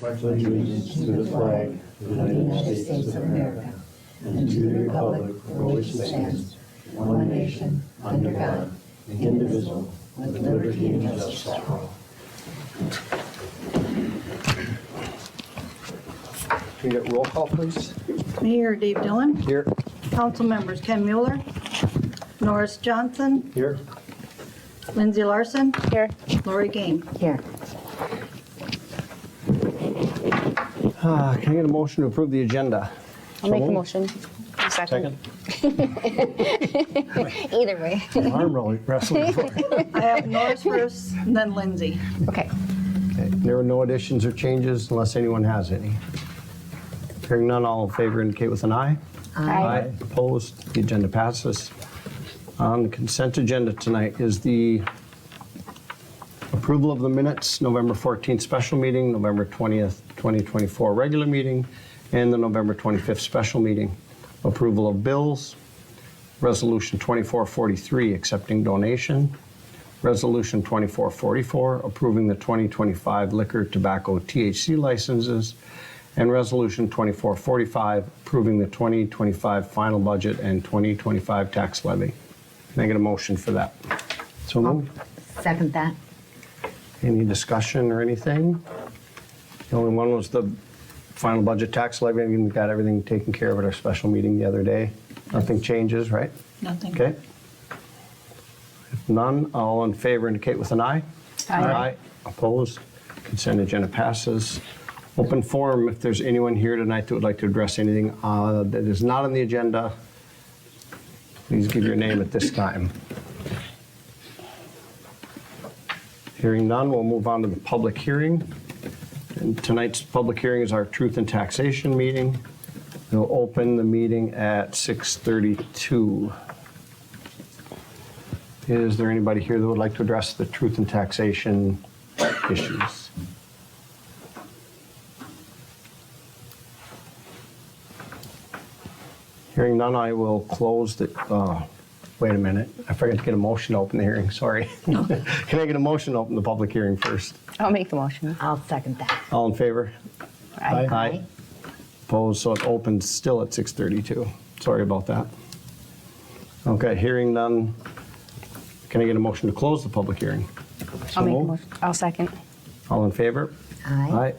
pledge allegiance to the flag of the United States of America and to the republic for which it stands, one nation, under God, indivisible, with liberty and justice for all. Can you get roll call, please? Mayor Dave Dillon. Here. Council members Ken Mueller, Norris Johnson, Here. Lindsee Larson, Here. Laurie Gahm. Here. Can I get a motion to approve the agenda? I'll make a motion. Second. Either way. Arm wrestling. I have Norris first, and then Lindsee. Okay. Okay. There are no additions or changes unless anyone has any. Hearing none, all in favor indicate with an aye. Aye. Opposed? The agenda passes. On the consent agenda tonight is the approval of the minutes, November 14th special meeting, November 20th, 2024 regular meeting, and the November 25th special meeting. Approval of bills, Resolution 2443 accepting donation, Resolution 2444 approving the 2025 liquor, tobacco, THC licenses, and Resolution 2445 approving the 2025 final budget and 2025 tax levy. Can I get a motion for that? So moved. Second that. Any discussion or anything? The only one was the final budget tax levy, and we got everything taken care of at our special meeting the other day. Nothing changes, right? Nothing. Okay. If none, all in favor indicate with an aye. Aye. Opposed? Consent agenda passes. Open forum, if there's anyone here tonight that would like to address anything that is not on the agenda, please give your name at this time. Hearing none, we'll move on to the public hearing. And tonight's public hearing is our Truth and Taxation meeting. We'll open the meeting at 6:32. Is there anybody here that would like to address the Truth and Taxation issues? Hearing none, I will close the, wait a minute. I forgot to get a motion to open the hearing, sorry. Can I get a motion to open the public hearing first? I'll make the motion. I'll second that. All in favor? Aye. Opposed, so it opens still at 6:32. Sorry about that. Okay, hearing none. Can I get a motion to close the public hearing? I'll make a moved. motion. I'll second. All in favor? Aye.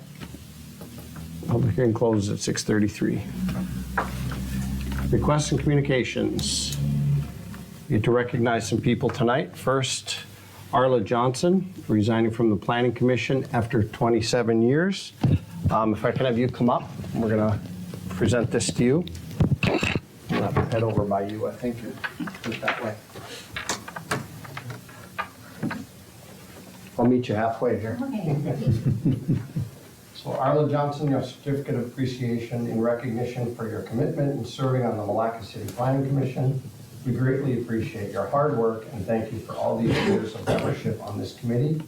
Public hearing closes at 6:33. Requests and communications. We get to recognize some people tonight. First, Arla Johnson, resigning from the Planning Commission after 27 years. If I can have you come up, we're going to present this to you. I'll have to head over by you, I think. Put it that way. I'll meet you halfway here. So Arla Johnson, your certificate of appreciation in recognition for your commitment in serving on the Milaca City Planning Commission. We greatly appreciate your hard work and thank you for all these years of membership on this committee.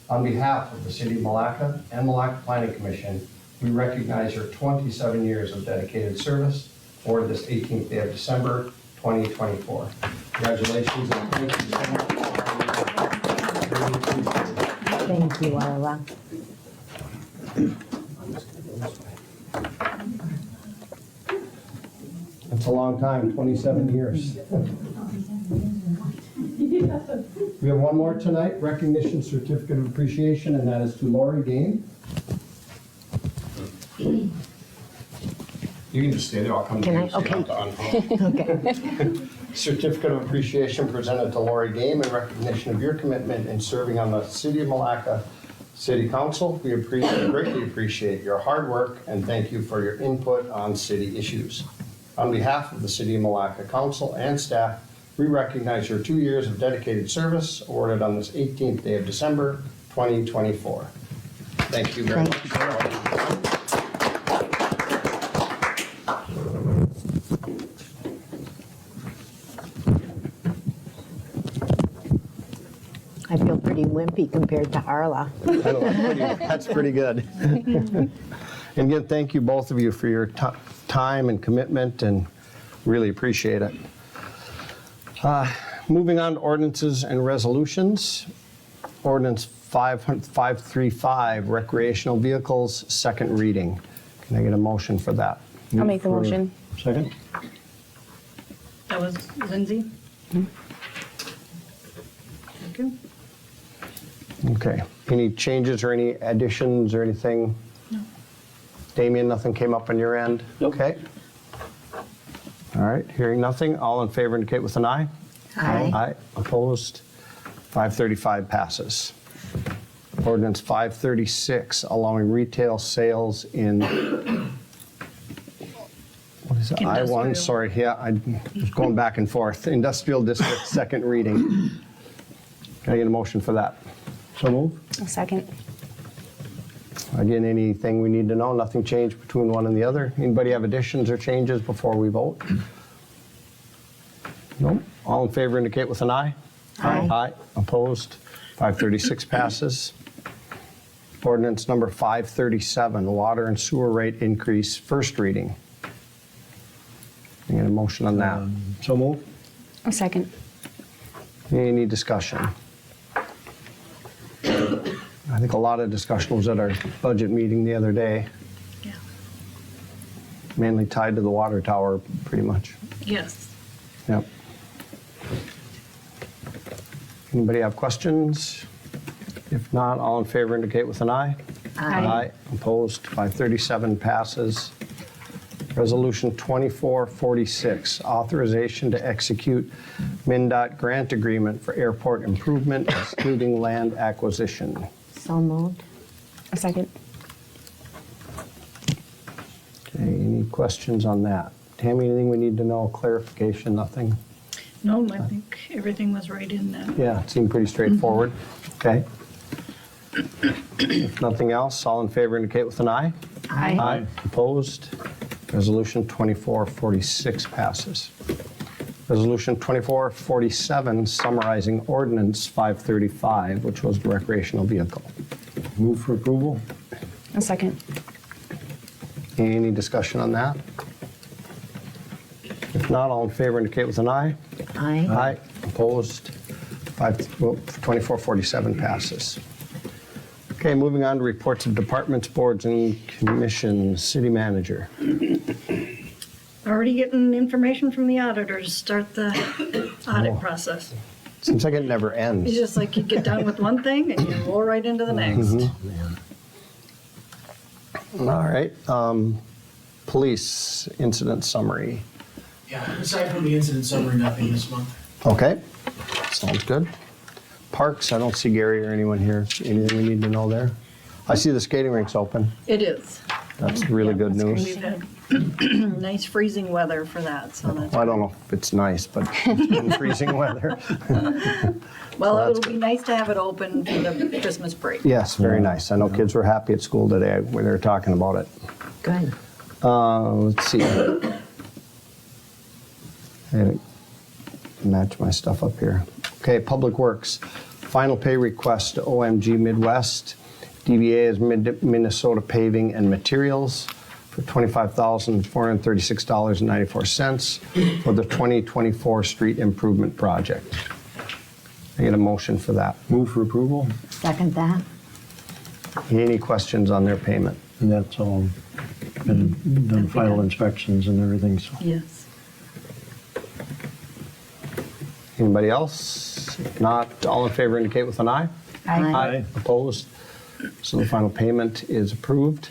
On behalf of the City of Milaca and Milaca Planning Commission, we recognize your 27 years of dedicated service for this 18th day of December, 2024. Congratulations and thank you so much. Really appreciate it. Thank you, Arla. That's a long time, 27 years. We have one more tonight, recognition certificate of appreciation, and that is to Laurie Gahm. You can just stay there, I'll come to Can you. I? so you don't have to unfold. Okay. Certificate of appreciation presented to Laurie Gahm in recognition of your commitment in serving on the City of Milaca City Council. We greatly appreciate your hard work and thank you for your input on city issues. On behalf of the City of Milaca Council and staff, we recognize your 2 years of dedicated service awarded on this 18th day of December, 2024. Thank you very much. I feel pretty wimpy compared to Arla. That's pretty good. And again, thank you, both of you, for your time and commitment, and really appreciate it. Moving on to ordinances and resolutions. Ordinance 535, recreational vehicles, second reading. Can I get a motion for that? I'll make the motion. Second? That was Lindsee. Thank you. Okay. Any changes or any additions or anything? No. Damien, nothing came up on your end? Nope. Okay. All right, hearing nothing, all in favor indicate with an aye. Aye. Aye, opposed, 535 passes. Ordinance 536, allowing retail sales in, what is it, I-1, Industrial. sorry, yeah, I was going back and forth. Industrial District, second reading. Can I get a motion for that? So move. A second. Again, anything we need to know, nothing changed between one and the other? Anybody have additions or changes before we vote? Nope. All in favor indicate with an aye. Aye. Aye. Opposed? 536 passes. Ordinance number 537, water and sewer rate increase, first reading. Can I get a motion on that? So move. A second. Any discussion? I think a lot of discussion was at our budget meeting the other day, Yeah. mainly tied to the water tower, pretty much. Yes. Yep. Anybody have questions? If not, all in favor indicate with an aye. Aye. Opposed, 537 passes. Resolution 2446, authorization to execute MnDOT grant agreement for airport improvement excluding land acquisition. So moved. A second. Okay, any questions on that? Tammy, anything we need to know, clarification, nothing? No, I think everything was right in that. Yeah, it seemed pretty straightforward. Okay. If nothing else, all in favor indicate with an aye. Aye. Opposed? Resolution 2446 passes. Resolution 2447, summarizing Ordinance 535, which was the recreational vehicle. Move for approval. A second. Any discussion on that? If not, all in favor indicate with an aye. Aye. Aye. Opposed? 2447 passes. Okay, moving on to reports of departments, boards, and commissions. City manager. Already getting information from the auditors, start the audit process. Seems like it never ends. It's just like you get done with one thing and you roll right into the next. All right. Police incident summary. Yeah, aside from the incident summary, nothing this month. Okay, sounds good. Parks, I don't see Gary or anyone here. Anything we need to know there? I see the skating rink's open. It is. That's really good news. We've had nice freezing weather for that, so that's. Well, I don't know if it's nice, but it's been freezing weather. Well, that's it'll be nice to have it open for the Christmas break. Yes, very nice. I know kids were happy at school today when they were talking about it. Good. Let's see. I gotta match my stuff up here. Okay, Public Works. Final pay request to OMG Midwest. DBA is Minnesota Paving and Materials for $25,436.94 for the 2024 street improvement project. I get a motion for that. Move for approval. Second that. Any questions on their payment? And that's all been done, final inspections and everything, so. Yes. Anybody else? If not, all in favor indicate with an aye. Aye. Opposed? So the final payment is approved.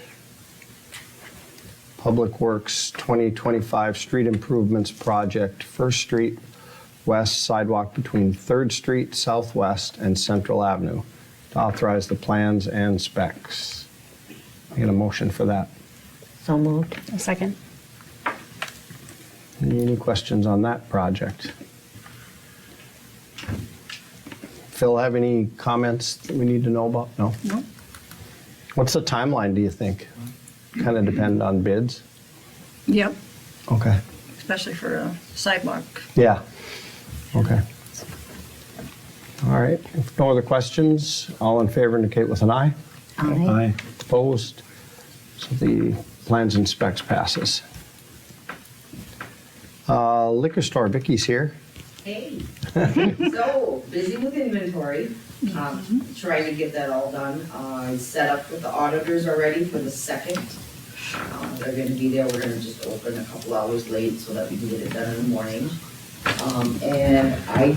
Public Works 2025 Street Improvements Project, First Street West sidewalk between 3rd Street Southwest and Central Avenue to authorize the plans and specs. I get a motion for that. So moved. A second. Any questions on that project? Phil, have any comments that we need to know about? No? No. What's the timeline, do you think? Kind of depend on bids? Yep, Okay. especially for a sidewalk. Yeah. Okay. All right. If no other questions, all in favor indicate with an aye. Aye. Opposed? So the plans and specs passes. Liquor store, Vicky's here. Hey, so busy with inventory, trying to get that all done. I set up with the auditors already for the 2nd. They're gonna be there, we're gonna just open a couple hours late so that we can get it done in the morning. And I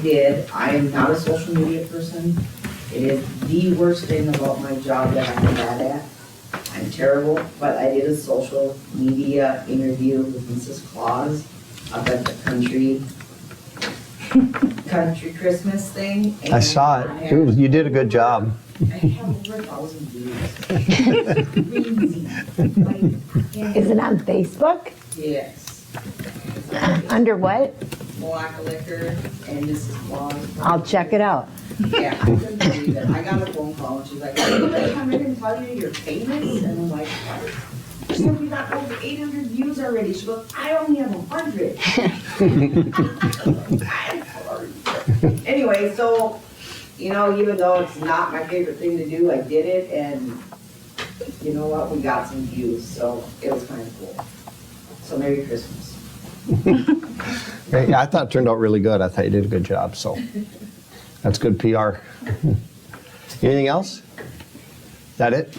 am not a social media person. It is the worst thing about my job that I'm bad at. I'm terrible, but I did a social media interview with Mrs. Claus up at the country Christmas thing. I saw it. You did a good job. I have over 1,000 views. Crazy. Is it on Facebook? Yes. Under what? Milaca Liquor and Mrs. Claus. I'll check it out. Yeah, I couldn't believe it. I got a phone call and she's like, "Are you gonna come in and tell you you're famous?" And I'm like, "What?" She said, "We got over 800 views already." She goes, "I only have 100. I'm sorry. Anyway, so, even though it's not my favorite thing to do, I did it, and you know what? We got some views, so it was kind of cool. So Merry Christmas. Yeah, I thought it turned out really good. I thought you did a good job, so that's good PR. Anything else? Is that it?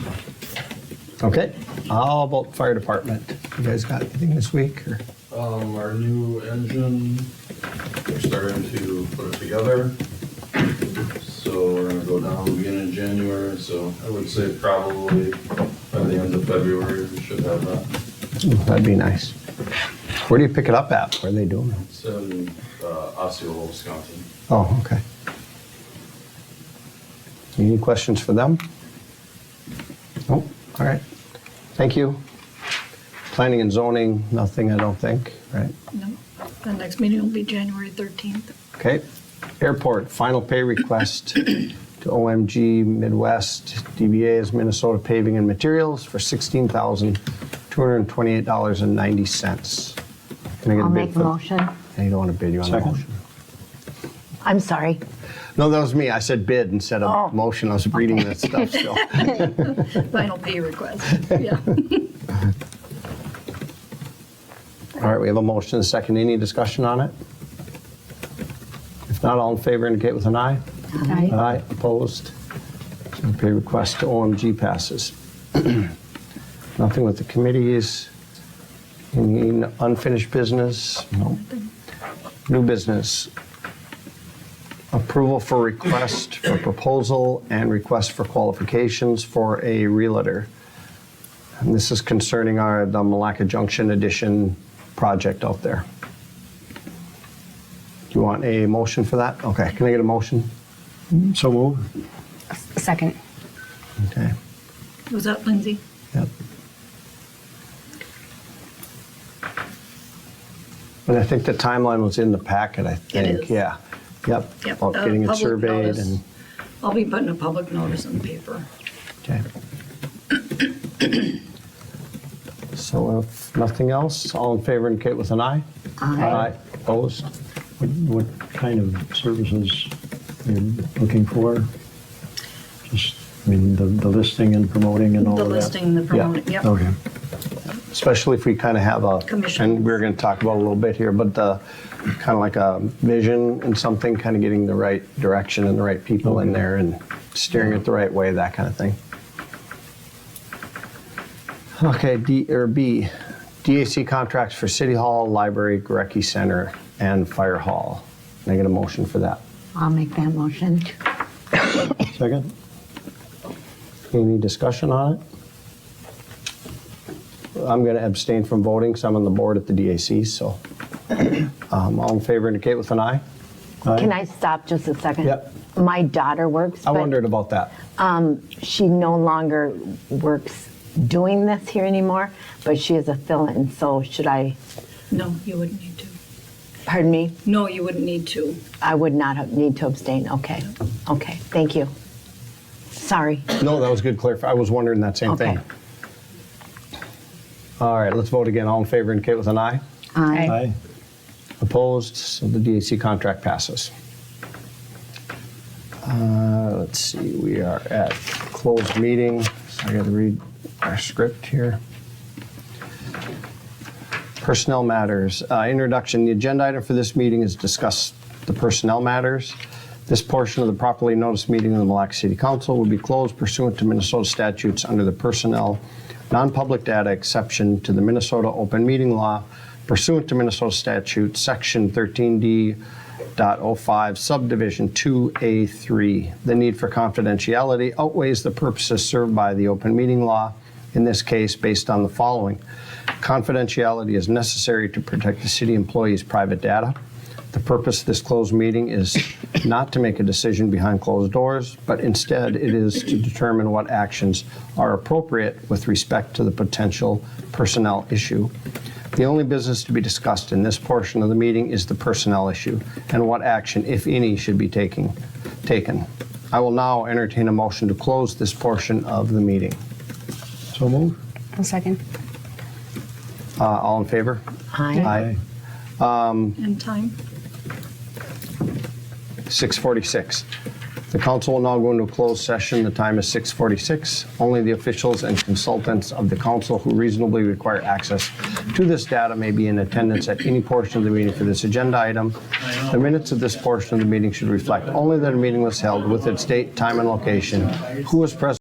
Okay. How about fire department? You guys got anything this week? Or? Our new engine, we're starting to put it together. So we're gonna go down beginning in January, so I would say probably by the end of February, we should have that. That'd be nice. Where do you pick it up at? Where are they doing it? It's in Osceola, Wisconsin. Oh, okay. Any questions for them? Oh, all right. Thank you. Planning and zoning, nothing, I don't think, right? No, the next meeting will be January 13th. Okay. Airport, final pay request to OMG Midwest DBA's Minnesota Paving and Materials for $16,228.90. Can I get a I'll bid make a for? motion. And you don't want to bid, you want a Second. motion? I'm sorry. No, that was me. I said bid instead of Oh. motion. I was reading that stuff still. Final pay request, yeah. All right, we have a motion and a second. Any discussion on it? If not, all in favor indicate with an eye. Aye. Aye, opposed. So pay request to OMG passes. Nothing with the committees. Any unfinished business? No. New business. Approval for request for proposal and request for qualifications for a realtor. And this is concerning the Milaca Junction addition project out there. Do you want a motion for that? Okay, can I get a motion? So move. Second. Okay, Was that Lindsay? yep. And I think the timeline was in the packet, I think. is. Yeah, yep. Yep, About getting it public surveyed notice. and, I'll be putting a public notice in the paper. okay. So if nothing else, all in favor indicate with an eye. Aye. Opposed? What kind of services are you looking for? Just, the listing and promoting and all The of that? listing, the promoting, yep. Okay. Especially if we kind of have a. Commission. And we're going to talk about it a little bit here, but kind of like a vision and something, kind of getting the right direction and the right people in there and steering it the right way, that kind of thing. Okay, B, DAC contracts for City Hall, Library, Gorecki Center, and Fire Hall. Can I get a motion for that? I'll make that motion. Second? Any discussion on it? I'm going to abstain from voting because I'm on the board at the DAC, so. All in favor indicate with an eye. Can I stop just a second? Yep. My daughter works, I but wondered about that. she no longer works doing this here anymore, but she is a fill-in, so should I, No, you wouldn't need to. pardon me? No, you wouldn't need to. I would not need to abstain. Okay. Okay, thank you. Sorry. No, that was good clarify. I was wondering that same Okay. thing. All right, let's vote again. All in favor indicate with an eye. Aye. Aye. Opposed? So the DAC contract passes. Let's see, we are at closed meeting. So I got to read our script here. Personnel matters. Introduction. The agenda item for this meeting is discuss the personnel matters. This portion of the properly noticed meeting of the Milaca City Council will be closed pursuant to Minnesota statutes under the personnel non-public data exception to the Minnesota Open Meeting Law pursuant to Minnesota statute section 13D.05 subdivision 2A3. The need for confidentiality outweighs the purposes served by the open meeting law, in this case based on the following. Confidentiality is necessary to protect the city employees' private data. The purpose of this closed meeting is not to make a decision behind closed doors, but instead it is to determine what actions are appropriate with respect to the potential personnel issue. The only business to be discussed in this portion of the meeting is the personnel issue and what action, if any, should be taken. I will now entertain a motion to close this portion of the meeting. So moved. A second. All in favor? Aye. And time? 6:46. The council will now go into a closed session. The time is 6:46. Only the officials and consultants of the council who reasonably require access to this data may be in attendance at any portion of the meeting for this agenda item. The minutes of this portion of the meeting should reflect only that a meeting was held with its date, time, and location, who was present